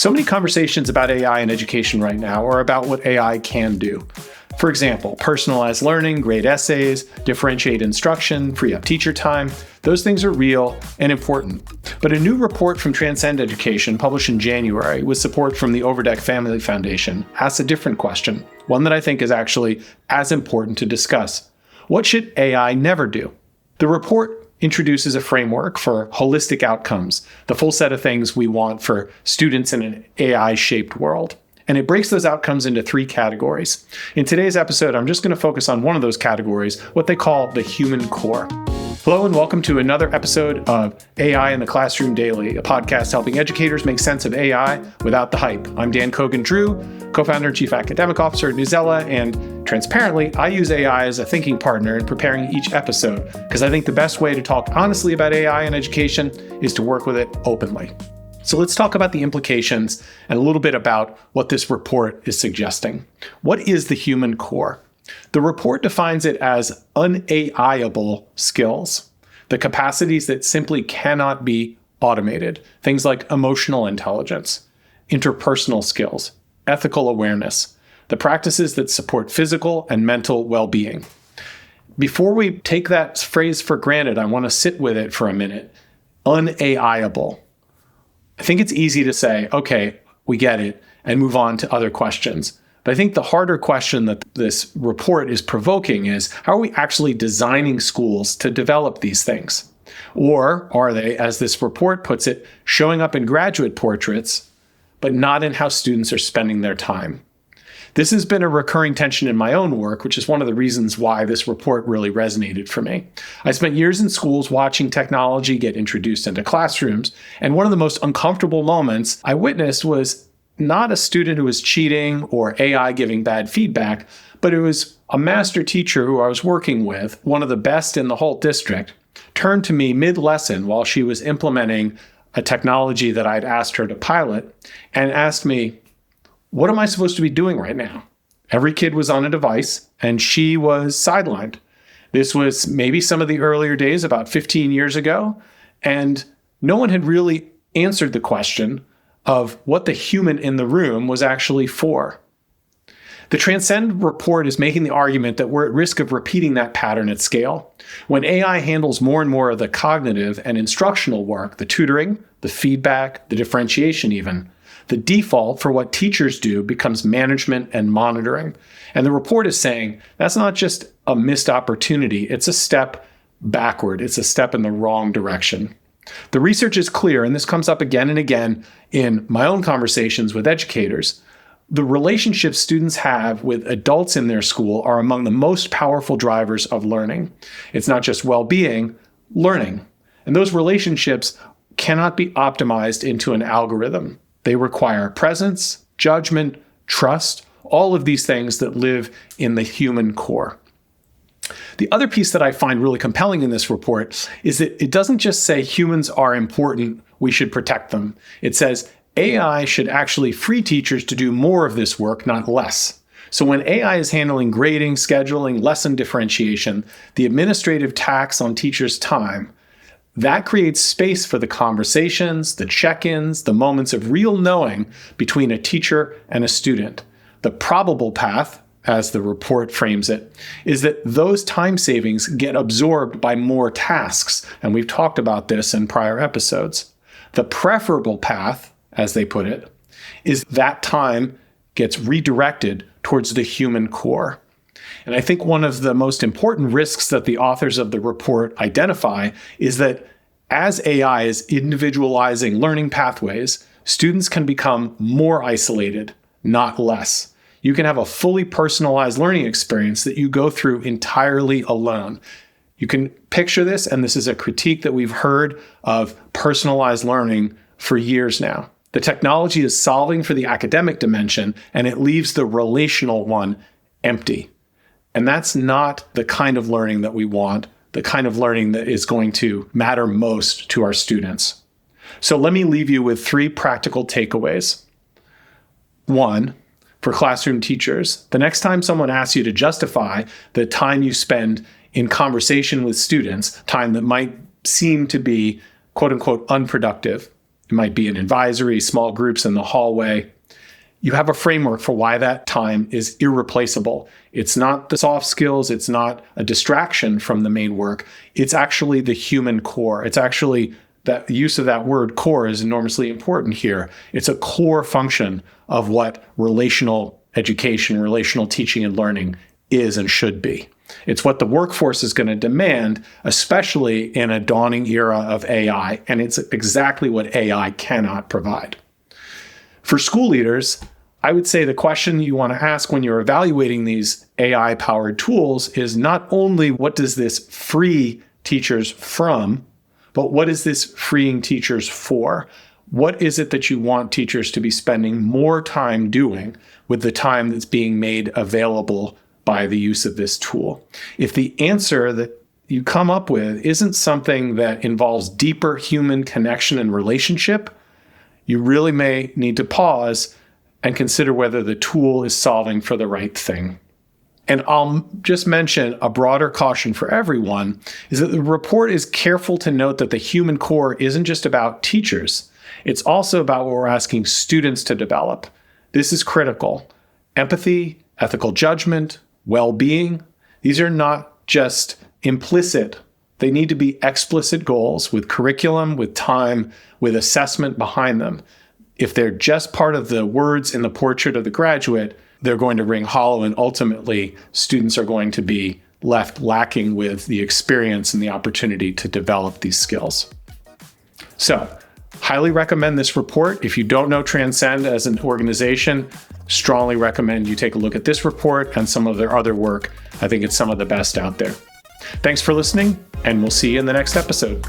So many conversations about AI in education right now are about what AI can do. For example, personalized learning, grade essays, differentiate instruction, free up teacher time. Those things are real and important. But a new report from Transcend Education, published in January with support from the Overdeck Family Foundation, asks a different question, one that I think is actually as important to discuss. What should AI never do? The report introduces a framework for holistic outcomes, the full set of things we want for students in an AI-shaped world. And it breaks those outcomes into three categories. In today's episode, I'm just going to focus on one of those categories, what they call the human core. Hello and welcome to another episode of AI in the Classroom Daily, a podcast helping educators make sense of AI without the hype. I'm Dan Cogan-Drew, co-founder and chief academic officer at Newsela, and transparently, I use AI as a thinking partner in preparing each episode because I think the best way to talk honestly about AI in education is to work with it openly. So let's talk about the implications and a little bit about what this report is suggesting. What is the human core? The report defines it as un-AIable skills, the capacities that simply cannot be automated, things like emotional intelligence, interpersonal skills, ethical awareness, the practices that support physical and mental well-being. Before we take that phrase for granted, I want to sit with it for a minute. Un-AIable. I think it's easy to say, okay, we get it, and move on to other questions. But I think the harder question that this report is provoking is, how are we actually designing schools to develop these things? Or are they, as this report puts it, showing up in graduate portraits, but not in how students are spending their time? This has been a recurring tension in my own work, which is one of the reasons why this report really resonated for me. I spent years in schools watching technology get introduced into classrooms, and one of the most uncomfortable moments I witnessed was not a student who was cheating or AI giving bad feedback, but it was a master teacher who I was working with, one of the best in the whole district, turned to me mid-lesson while she was implementing a technology that I'd asked her to pilot and asked me, what am I supposed to be doing right now? Every kid was on a device and she was sidelined. This was maybe some of the earlier days, about 15 years ago, and no one had really answered the question of what the human in the room was actually for. The Transcend report is making the argument that we're at risk of repeating that pattern at scale. When AI handles more and more of the cognitive and instructional work, the tutoring, the feedback, the differentiation even, the default for what teachers do becomes management and monitoring. And the report is saying that's not just a missed opportunity, it's a step backward. It's a step in the wrong direction. The research is clear, and this comes up again and again in my own conversations with educators. The relationships students have with adults in their school are among the most powerful drivers of learning. It's not just well-being, learning. And those relationships cannot be optimized into an algorithm. They require presence, judgment, trust, all of these things that live in the human core. The other piece that I find really compelling in this report is that it doesn't just say humans are important, we should protect them. It says AI should actually free teachers to do more of this work, not less. So when AI is handling grading, scheduling, lesson differentiation, the administrative tax on teachers' time, that creates space for the conversations, the check-ins, the moments of real knowing between a teacher and a student. The probable path, as the report frames it, is that those time savings get absorbed by more tasks, and we've talked about this in prior episodes. The preferable path, as they put it, is that time gets redirected towards the human core. And I think one of the most important risks that the authors of the report identify is that as AI is individualizing learning pathways, students can become more isolated, not less. You can have a fully personalized learning experience that you go through entirely alone. You can picture this, and this is a critique that we've heard of personalized learning for years now. The technology is solving for the academic dimension, and it leaves the relational one empty. And that's not the kind of learning that we want, the kind of learning that is going to matter most to our students. So let me leave you with three practical takeaways. One, for classroom teachers, the next time someone asks you to justify the time you spend in conversation with students, time that might seem to be quote unquote unproductive, It might be an advisory, small groups in the hallway. You have a framework for why that time is irreplaceable. It's not the soft skills. It's not a distraction from the main work. It's actually the human core. It's actually that use of that word core is enormously important here. It's a core function of what relational education, relational teaching and learning is and should be. It's what the workforce is going to demand, especially in a dawning era of AI. And it's exactly what AI cannot provide. For school leaders, I would say the question you want to ask when you're evaluating these AI-powered tools is not only what does this free teachers from, but what is this freeing teachers for? What is it that you want teachers to be spending more time doing with the time that's being made available by the use of this tool? If the answer that you come up with isn't something that involves deeper human connection and relationship, you really may need to pause and consider whether the tool is solving for the right thing. And I'll just mention a broader caution for everyone is that the report is careful to note that the human core isn't just about teachers. It's also about what we're asking students to develop. This is critical. Empathy, ethical judgment, well-being, these are not just implicit. They need to be explicit goals with curriculum, with time, with assessment behind them. If they're just part of the words in the portrait of the graduate, they're going to ring hollow, and ultimately students are going to be left lacking with the experience and the opportunity to develop these skills. So, highly recommend this report. If you don't know Transcend as an organization, strongly recommend you take a look at this report and some of their other work. I think it's some of the best out there. Thanks for listening, and we'll see you in the next episode.